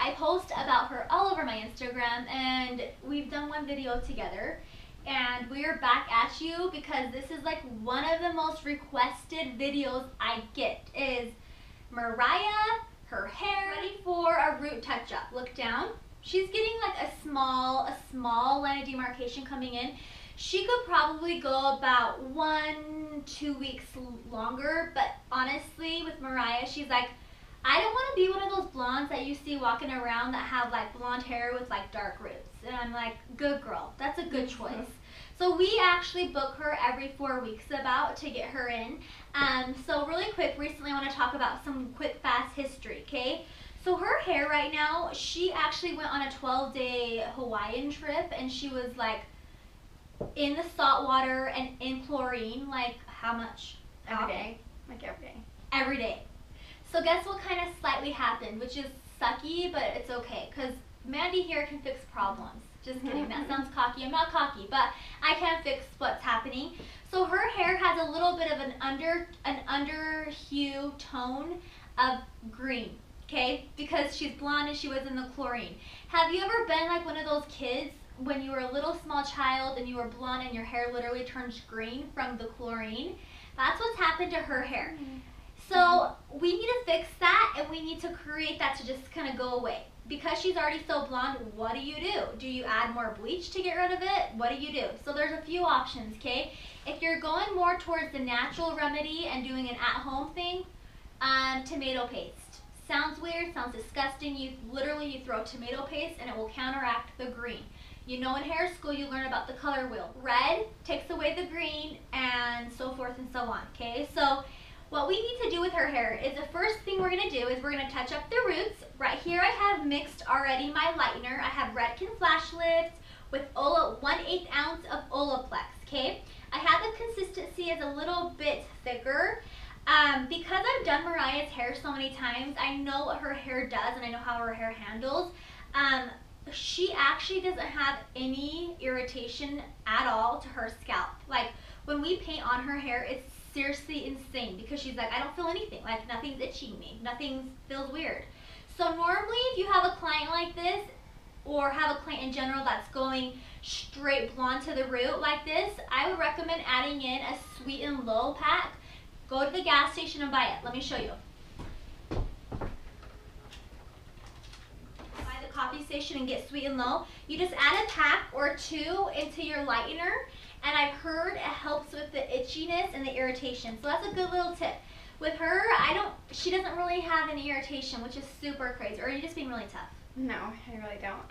I post about her all over my Instagram, and we've done one video together. And we're back at you because this is like one of the most requested videos I get is Mariah, her hair ready for a root touch up. Look down. She's getting like a small line of demarcation coming in. She could probably go about 1-2 weeks longer, but honestly with Mariah, she's like, I don't want to be one of those blondes that you see walking around that have like blonde hair with like dark roots. And I'm like, good girl, that's a good choice. So we actually book her every 4 weeks about to get her in. So really quick, recently I want to talk about some quick fast history, okay? So her hair right now, she actually went on a 12-day Hawaiian trip, and she was like in the salt water and in chlorine, like how much? Every day. Like every day. Every day. So guess what kind of slightly happened, which is sucky, but it's okay, because Mandie here can fix problems. Just kidding, that sounds cocky. I'm not cocky, but I can fix what's happening. So her hair has a little bit of an under hue tone of green, okay? Because she's blonde and she was in the chlorine. Have you ever been like one of those kids when you were a little small child and you were blonde and your hair literally turns green from the chlorine? That's what's happened to her hair. So we need to fix that, and we need to create that to just kind of go away. Because she's already so blonde, what do? Do you add more bleach to get rid of it? What do? So there's a few options, okay? If you're going more towards the natural remedy and doing an at-home thing, tomato paste. Sounds weird, sounds disgusting. You throw tomato paste and it will counteract the green. You know, in hair school you learn about the color wheel. Red takes away the green and so forth and so on, okay? So what we need to do with her hair is the first thing we're going to do is we're going to touch up the roots. Right here I have mixed already my lightener. I have Redken Flash Lifts with 1/8 ounce of Olaplex, okay? I have the consistency as a little bit thicker. Because I've done Mariah's hair so many times, I know what her hair does and I know how her hair handles. She actually doesn't have any irritation at all to her scalp. Like when we paint on her hair, it's seriously insane because she's like, I don't feel anything, like nothing's itching me, nothing feels weird. So normally if you have a client like this, or have a client in general that's going straight blonde to the root like this, I would recommend adding in a Sweet and Low pack. Go to the gas station and buy it. Let me show you. Buy the coffee station and get Sweet and Low. You just add a pack or two into your lightener, and I've heard it helps with the itchiness and the irritation. So that's a good little tip. With her, she doesn't really have any irritation, which is super crazy. Or are you just being really tough? No, I really don't.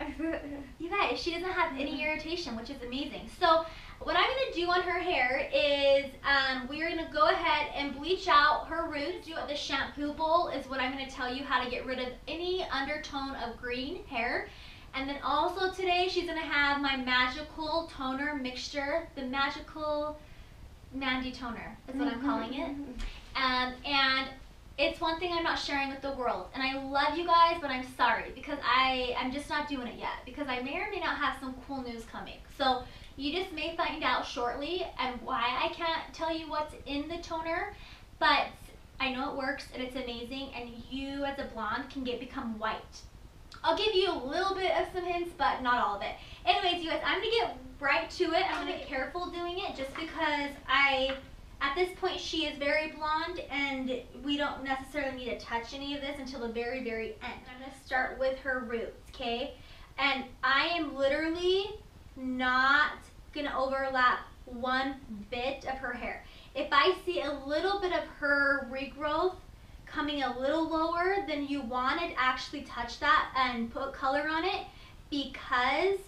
You guys, she doesn't have any irritation, which is amazing. So what I'm going to do on her hair is we're going to go ahead and bleach out her roots. The shampoo bowl is what I'm going to tell you how to get rid of any undertone of green hair. And then also today she's going to have my Magical Toner mixture, the Magical Mandie Toner is what I'm calling it. And it's one thing I'm not sharing with the world. And I love you guys, but I'm sorry because I'm just not doing it yet because I may or may not have some cool news coming. So you just may find out shortly and why I can't tell you what's in the toner, but I know it works and it's amazing, and you as a blonde can become white. I'll give you a little bit of some hints, but not all of it. Anyways, you guys, I'm going to get right to it. I'm going to be careful doing it just because at this point, she is very blonde, and we don't necessarily need to touch any of this until the very, very end. I'm going to start with her roots, okay? And I am literally not going to overlap one bit of her hair. If I see a little bit of her regrowth coming a little lower than you want to actually touch that and put color on it, because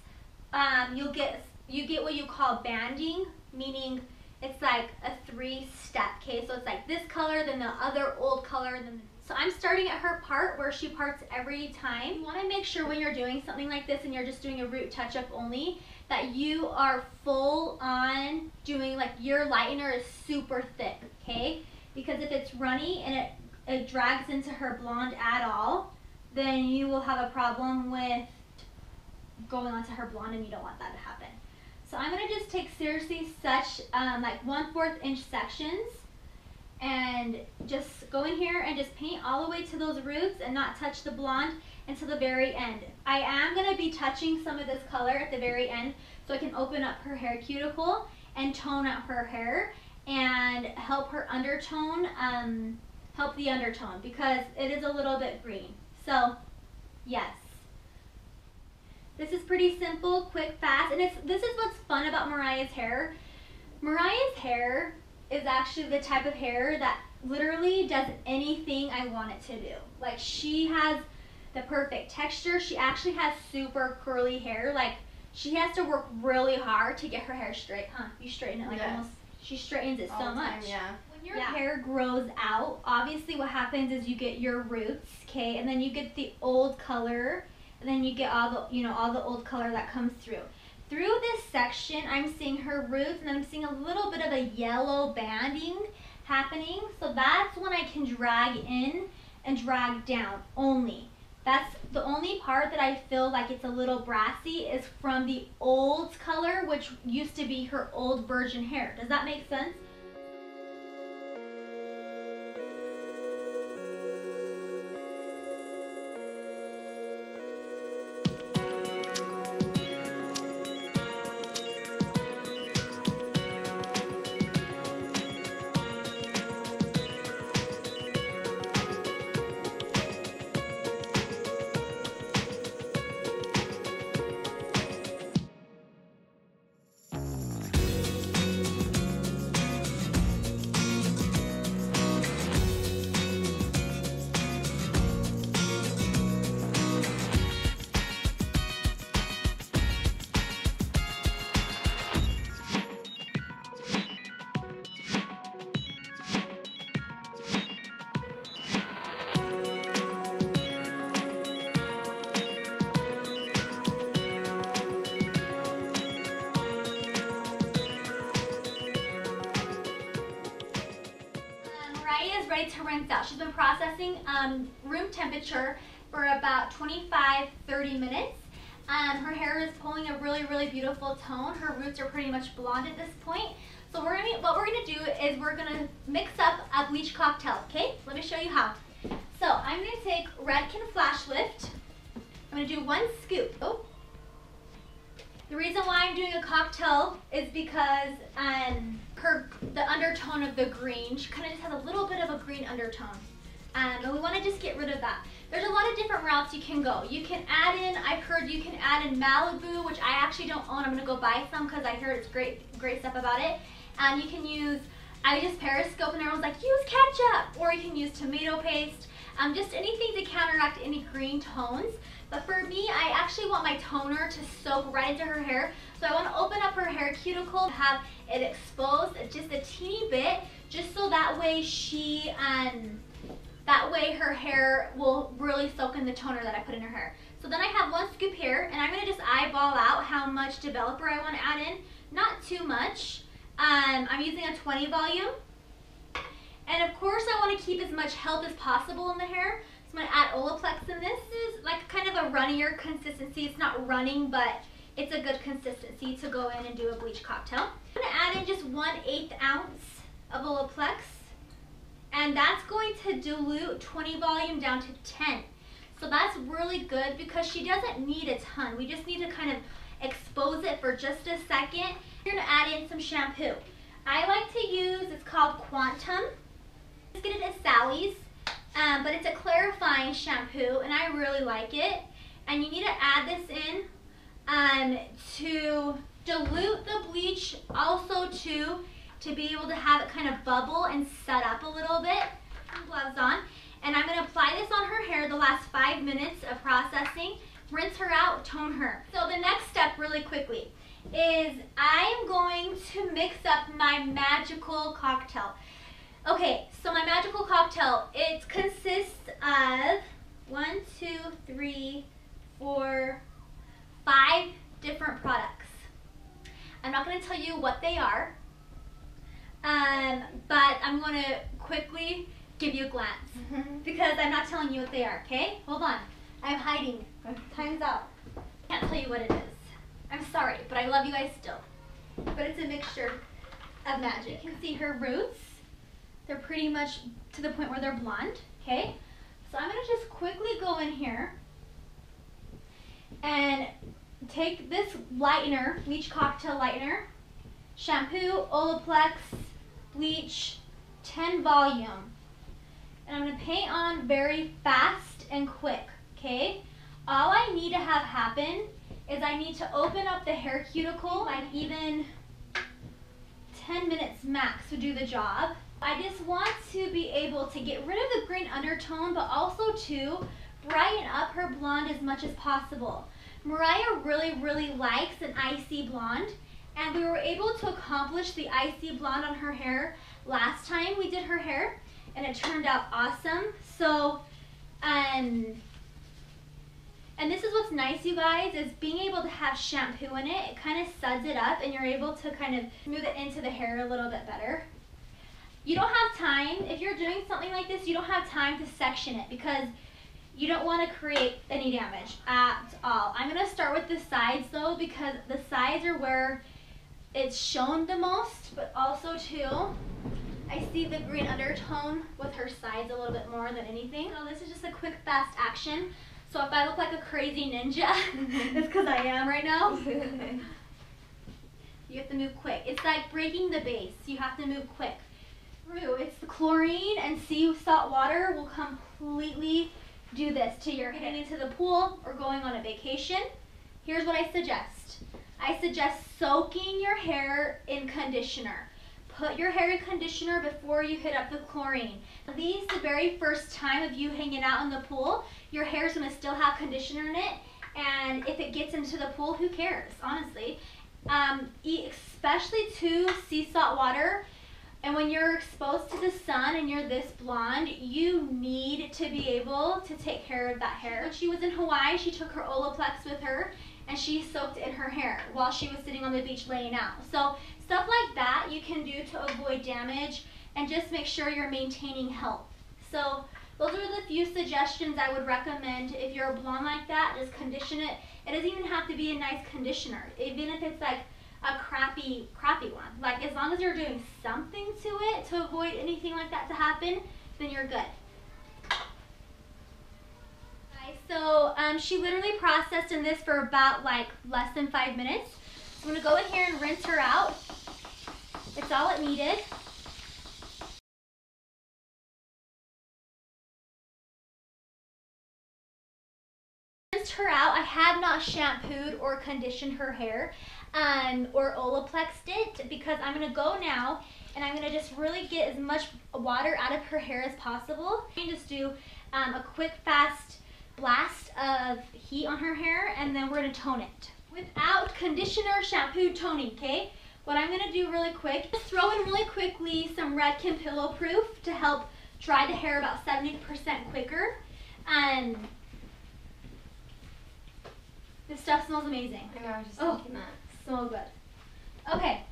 you get what you call banding, meaning it's like a 3-step, okay? So it's like this color, then the other old color, so I'm starting at her part where she parts every time. You want to make sure when you're doing something like this and you're just doing a root touch-up only, that you are full on doing, like, your lightener is super thick, okay? Because if it's runny and it drags into her blonde at all, then you will have a problem with going onto her blonde, and you don't want that to happen. So I'm going to just take seriously such like 1/4 inch sections and just go in here and just paint all the way to those roots and not touch the blonde until the very end. I am going to be touching some of this color at the very end so I can open up her hair cuticle and tone up her hair and help her undertone, help the undertone because it is a little bit green. So yes. This is pretty simple, quick, fast, and this is what's fun about Mariah's hair. Mariah's hair is actually the type of hair that literally does anything I want it to do. Like, she has the perfect texture. She actually has super curly hair. Like, she has to work really hard to get her hair straight, huh? You straighten it like almost, she straightens it so much. Yeah. When your hair grows out, obviously what happens is you get your roots, okay, and then you get the old color, and then you get all the, you know, all the old color that comes through. Through this section, I'm seeing her roots, and I'm seeing a little bit of a yellow banding happening. So that's when I can drag in and drag down only. That's the only part that I feel like it's a little brassy is from the old color, which used to be her old virgin hair. Does that make sense? Mariah is ready to rinse out. She's been processing room temperature for about 25-30 minutes. Her hair is pulling a really, really beautiful tone. Her roots are pretty much blonde at this point. So what we're gonna do is we're gonna mix up a bleach cocktail, okay? Let me show you how. So I'm gonna take Redken Flash Lift. I'm gonna do 1 scoop. Oh. The reason why I'm doing a cocktail is because the undertone of the green, she kind of just has a little bit of a green undertone. And we want to just get rid of that. There's a lot of different routes you can go. You can add in, I've heard you can add in Malibu, which I actually don't own. I'm going to go buy some because I heard it's great stuff about it. And you can use, I use Periscope and everyone's like, use ketchup. Or you can use tomato paste. Just anything to counteract any green tones. But for me, I actually want my toner to soak right into her hair. So I want to open up her hair cuticle, have it exposed just a teeny bit, just so that way her hair will really soak in the toner that I put in her hair. So then I have 1 scoop here, and I'm going to just eyeball out how much developer I want to add in. Not too much. I'm using a 20 volume. And of course I want to keep as much health as possible in the hair. So I'm going to add Olaplex in this. This is like kind of a runnier consistency. It's not running, but it's a good consistency to go in and do a bleach cocktail. I'm going to add in just 1/8 ounce of Olaplex. And that's going to dilute 20 volume down to 10. So that's really good because she doesn't need a ton. We just need to kind of expose it for just a second. You're going to add in some shampoo. I like to use, it's called Quantum. Just get it at Sally's. But it's a clarifying shampoo, and I really like it. And you need to add this in to dilute the bleach, also to be able to have it kind of bubble and set up a little bit. Gloves on, and I'm going to apply this on her hair the last 5 minutes of processing. Rinse her out, tone her. So the next step, really quickly, is I'm going to mix up my magical cocktail. Okay, so my magical cocktail, it consists of 1, 2, 3, 4, 5 different products. I'm not going to tell you what they are, but I'm going to quickly give you a glance because I'm not telling you what they are, okay? Hold on. I'm hiding. Time's out. I can't tell you what it is. I'm sorry, but I love you guys still. But it's a mixture of magic. You can see her roots. They're pretty much to the point where they're blonde, okay? So I'm gonna just quickly go in here and take this lightener, bleach cocktail lightener, shampoo, Olaplex, bleach, 10 volume. And I'm gonna paint on very fast and quick, okay? All I need to have happen is I need to open up the hair cuticle, like even 10 minutes max would do the job. I just want to be able to get rid of the green undertone, but also to brighten up her blonde as much as possible. Mariah really likes an icy blonde, and we were able to accomplish the icy blonde on her hair last time we did her hair, and it turned out awesome. So, and this is what's nice, you guys, is being able to have shampoo in it. It kind of suds it up, and you're able to kind of smooth it into the hair a little bit better. You don't have time, if you're doing something like this, you don't have time to section it because you don't want to create any damage at all. I'm going to start with the sides though, because the sides are where it's shown the most, but also too, I see the green undertone with her sides a little bit more than anything. So this is just a quick, fast action. So if I look like a crazy ninja, it's because I am right now. You have to move quick. It's like breaking the base. You have to move quick. It's the chlorine and sea salt water will completely do this to your hair. Getting into the pool or going on a vacation, here's what I suggest. I suggest soaking your hair in conditioner. Put your hair in conditioner before you hit up the chlorine. At least the very first time of you hanging out in the pool, your hair is going to still have conditioner in it, and if it gets into the pool, who cares, honestly. Especially to sea salt water. And when you're exposed to the sun and you're this blonde, you need to be able to take care of that hair. When she was in Hawaii, she took her Olaplex with her and she soaked it in her hair while she was sitting on the beach laying out. So stuff like that you can do to avoid damage and just make sure you're maintaining health. So those are the few suggestions I would recommend. If you're a blonde like that, just condition it. It doesn't even have to be a nice conditioner. Even if it's like a crappy one. Like, as long as you're doing something to it to avoid anything like that to happen, then you're good. So she literally processed in this for about like less than 5 minutes. I'm gonna go in here and rinse her out. It's all it needed. Rinsed her out. I have not shampooed or conditioned her hair or Olaplexed it, because I'm gonna go now and I'm gonna just really get as much water out of her hair as possible. And just do a quick fast blast of heat on her hair, and then we're gonna tone it without conditioner, shampoo, toning. Okay, what I'm gonna do really quick, just throw in really quickly some Redken Pillow Proof to help dry the hair about 70% quicker. This stuff smells amazing. I know, I was just thinking that. Smells good. Okay.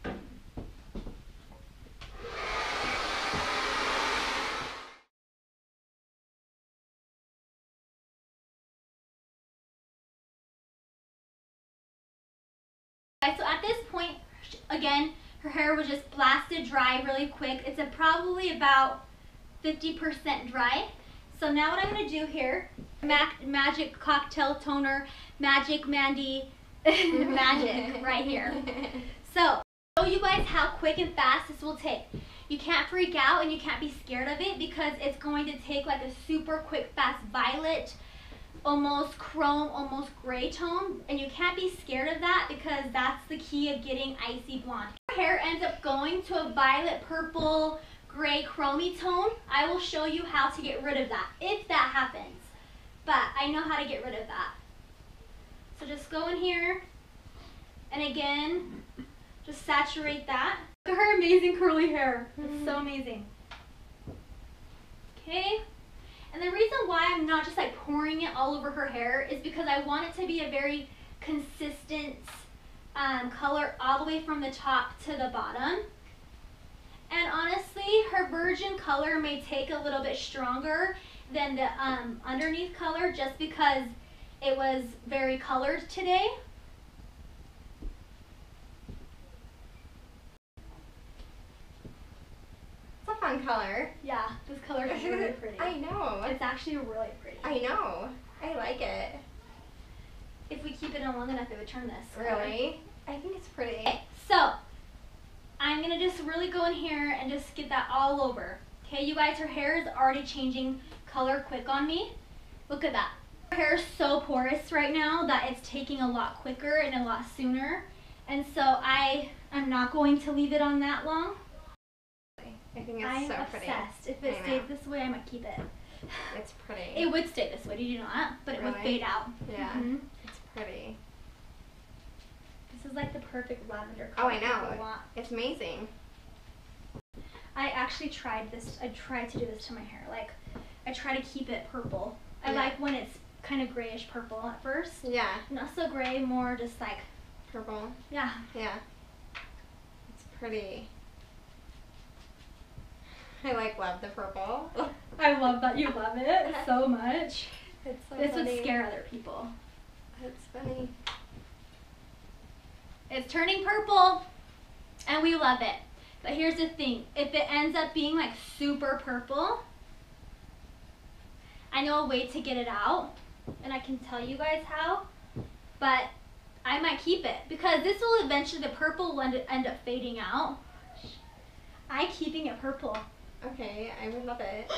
So at this point, again, her hair was just blasted dry really quick. It's probably about 50% dry. So now what I'm going to do here, Magic Cocktail Toner, Magic Mandie Magic right here. So, show you guys how quick and fast this will take. You can't freak out and you can't be scared of it, because it's going to take like a super quick, fast violet, almost chrome, almost gray tone, and you can't be scared of that, because that's the key of getting icy blonde. If your hair ends up going to a violet, purple, gray, chromey tone, I will show you how to get rid of that, if that happens. But I know how to get rid of that. So just go in here, and again, just saturate that. Look at her amazing curly hair. It's so amazing. Okay. And the reason why I'm not just like pouring it all over her hair is because I want it to be a very consistent color all the way from the top to the bottom. And honestly, her virgin color may take a little bit stronger than the underneath color, just because it was very colored today. It's a fun color. Yeah, this color is really pretty. I know. It's actually really pretty. I know. I like it. If we keep it in long enough, it would turn this. Really? I think it's pretty. Okay, so I'm gonna just really go in here and just get that all over. Okay, you guys, her hair is already changing color quick on me. Look at that. Her hair is so porous right now that it's taking a lot quicker and a lot sooner. And so I am not going to leave it on that long. I think it's I'm so obsessed. pretty. If it stayed this way, I might keep it. It's pretty. It would stay this way, did you know that? But it would fade out. Yeah. Mm-hmm. It's pretty. This is like the perfect lavender Oh, color. I know. It's amazing. I actually tried this. I tried to do this to my hair. Like, I try to keep it purple. I like when it's kind of grayish purple at first. Yeah. Not so gray, more just like purple. Yeah. Yeah. It's pretty. I love the purple. I love that you love it so much. It's so This funny. would scare other people. It's funny. It's turning purple, and we love it. But here's the thing. If it ends up being like super purple, I know a way to get it out, and I can tell you guys how, but I might keep it because this will eventually, the purple will end up fading out. I'm keeping it purple. Okay, I would love it.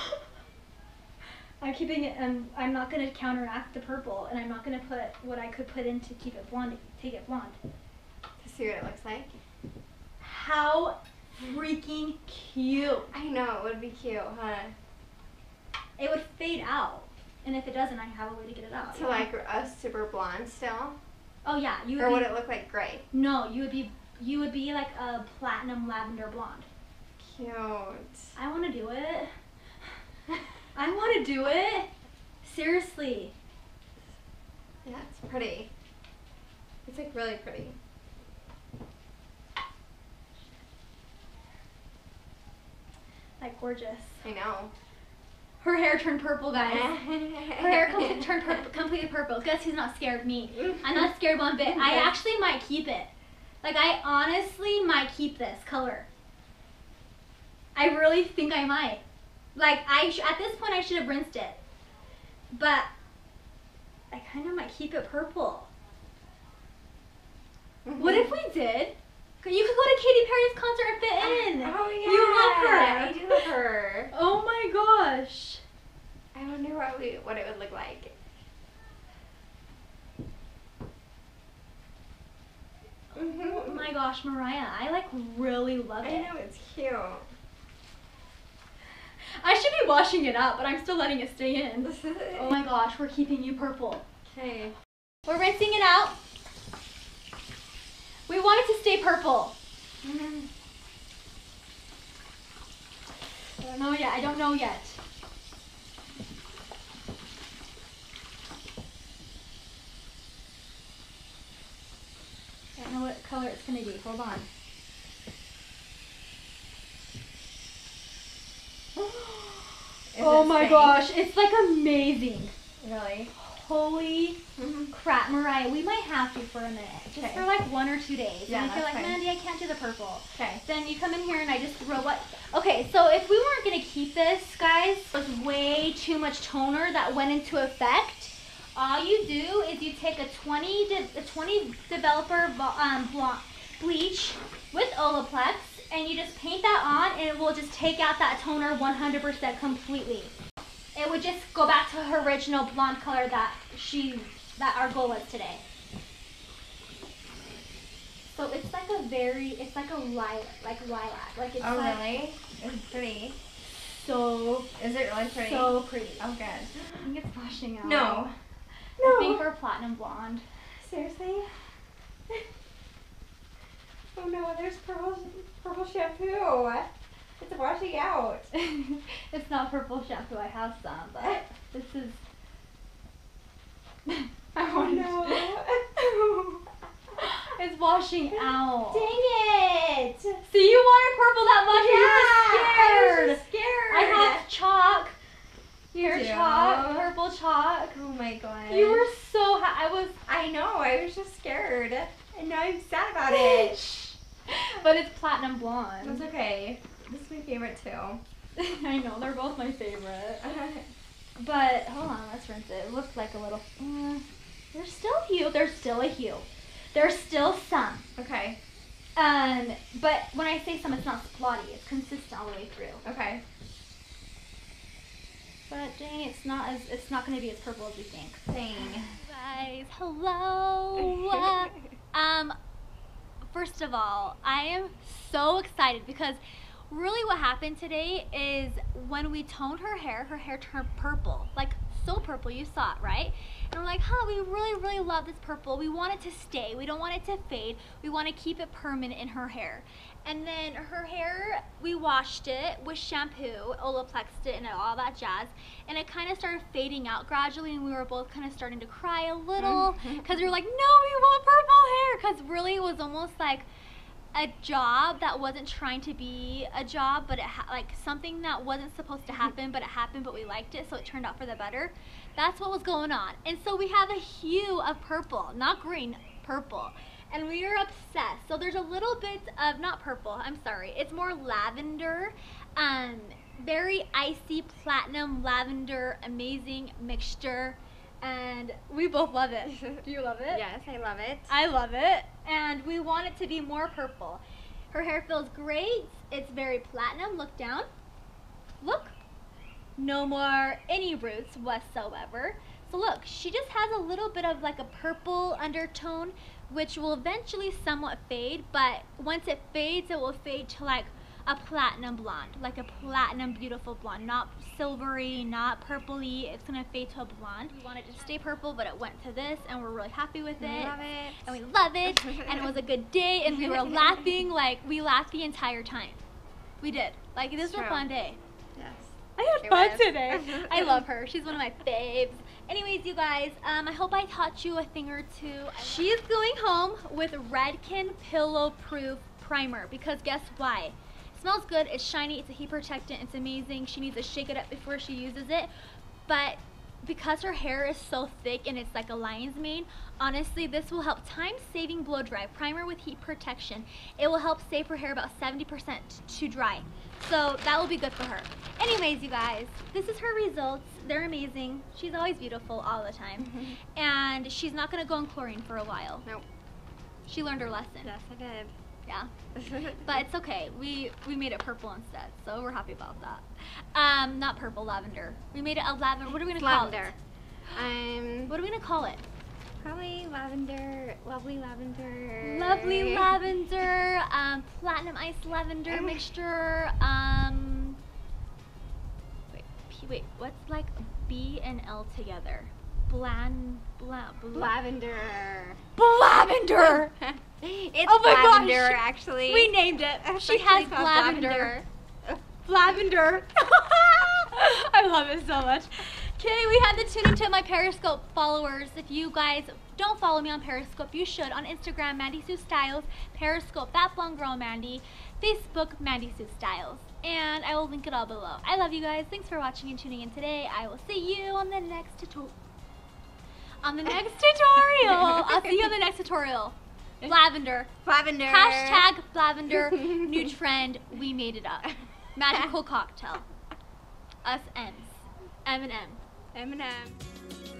I'm keeping it, and I'm not going to counteract the purple, and I'm not going to put what I could put in to keep it blonde, take it blonde. To see what it looks like. How freaking cute. I know, it would be cute, huh? It would fade out, and if it doesn't, I have a way to get it out. So like a super blonde still? Oh yeah, you would. Or would it look like gray? No, you would be like a platinum lavender blonde. Cute. I want to do it. I want to do it. Seriously. Yeah, it's pretty. It's like really pretty. Like gorgeous. I know. Her hair turned purple, guys. Her hair turned completely purple. Guess who's not scared? Me. I'm not scared one bit. I actually might keep it. Like, I honestly might keep this color. I really think I might. Like, at this point, I should have rinsed it. But I kind of might keep it purple. What if we did? You could go to Katy Perry's concert and fit in. Oh yeah. You love her. I do love her. Oh my gosh. I wonder what it would look like. Oh my gosh, Mariah, I like really love it. I know, it's cute. I should be washing it out, but I'm still letting it stay in. Oh my gosh, we're keeping you purple. Okay. We're rinsing it out. We want it to stay purple. I don't know yet. I don't know yet. I don't know what color it's going to be. Hold on. Oh my gosh, it's like amazing. Really? Holy crap, Mariah, we might have to for a minute. Just for like 1 or 2 days. Yeah, and if you're like, fine. Mandy, I can't do the purple. Okay. Then you come in here and I just throw what? Okay, so if we weren't going to keep this, guys, it was way too much toner that went into effect. All you do is you take a 20 developer bleach with Olaplex and you just paint that on and it will just take out that toner 100% completely. It would just go back to her original blonde color that our goal was today. So it's like it's like a lilac. Like it's really? It's pretty. So Is it really pretty? So pretty. Oh, good. I think it's washing out. No. I think we're platinum blonde. Seriously? Oh no, there's purple shampoo. It's washing out. It's not purple shampoo. I have some, but this is. Oh no. It's washing out. Dang it. See, you wanted purple that much. Yeah, You were scared. I was scared. I have chalk. Your Yeah. chalk, purple chalk. Oh my god. You were so I know, I was just scared. And now I'm sad about it. But it's platinum blonde. That's okay. This is my favorite too. I know, they're both my favorite. But, hold on, let's rinse it. It looks like a little, there's still a hue. There's still a hue. There's still some. Okay. But when I say some, it's not splotty. It's consistent all the way through. Okay. But dang, it's not going to be as purple as we think. Dang. Guys, hello. First of all, I am so excited because really what happened today is when we toned her hair turned purple. Like, so purple, you saw it, right? And we're like, we really love this purple. We want it to stay. We don't want it to fade. We want to keep it permanent in her hair. And then her hair, we washed it with shampoo, Olaplexed it and all that jazz. And it kind of started fading out gradually, and we were both kind of starting to cry a little because we were like, no, we want purple hair. Because really it was almost like a job that wasn't trying to be a job, but it like something that wasn't supposed to happen, but it happened, but we liked it, so it turned out for the better. That's what was going on. And so we have a hue of purple, not green, purple. And we are obsessed. So there's a little bit of, not purple, I'm sorry, it's more lavender, very icy platinum lavender, amazing mixture. And we both love it. Do you love it? Yes, I love it. I love it. And we want it to be more purple. Her hair feels great. It's very platinum. Look down. Look. No more any roots whatsoever. So look, she just has a little bit of like a purple undertone, which will eventually somewhat fade, but once it fades, it will fade to like a platinum blonde, like a platinum beautiful blonde, not silvery, not purpley. It's gonna fade to a blonde. We wanted to stay purple, but it went to this, and we're really happy with it. Love it. And we love it, and it was a good day, and we were laughing, like we laughed the entire time. We did. Like, this was a fun day. Yes. I had fun today. I love her. She's one of my faves. Anyways, you guys, I hope I taught you a thing or two. She is going home with Redken Pillow Proof Primer because guess why? It smells good, it's shiny, it's a heat protectant, it's amazing. She needs to shake it up before she uses it. But because her hair is so thick and it's like a lion's mane, honestly, this will help time-saving blow dry. Primer with heat protection. It will help save her hair about 70% to dry. So that will be good for her. Anyways, you guys, this is her results. They're amazing. She's always beautiful all the time. And she's not going to go on chlorine for a while. Nope. She learned her lesson. Yes, I did. Yeah. But it's okay. We made it purple instead, so we're happy about that. Not purple, lavender. We made it a lavender. What are we going to call Lavender. it? What are we going to call it? Probably lavender, lovely lavender. Lovely lavender, platinum ice lavender mixture. Wait, what's like B and L together? Lavender. Lavender! It's oh my lavender, gosh. actually. We named it. She It's has actually called lavender. Lavender. I love it so much. Okay, we had to tune into my Periscope followers. If you guys don't follow me on Periscope, you should. On Instagram, Mandie Sue Styles. Periscope, That Blonde Girl Mandie. Facebook, Mandie Sue Styles. And I will link it all below. I love you guys. Thanks for watching and tuning in today. I will see you on the next tutorial. I'll see you on the next tutorial. Lavender. Lavender. Hashtag lavender. New trend. We made it up. Magical cocktail. Us M's. M&M. M&M.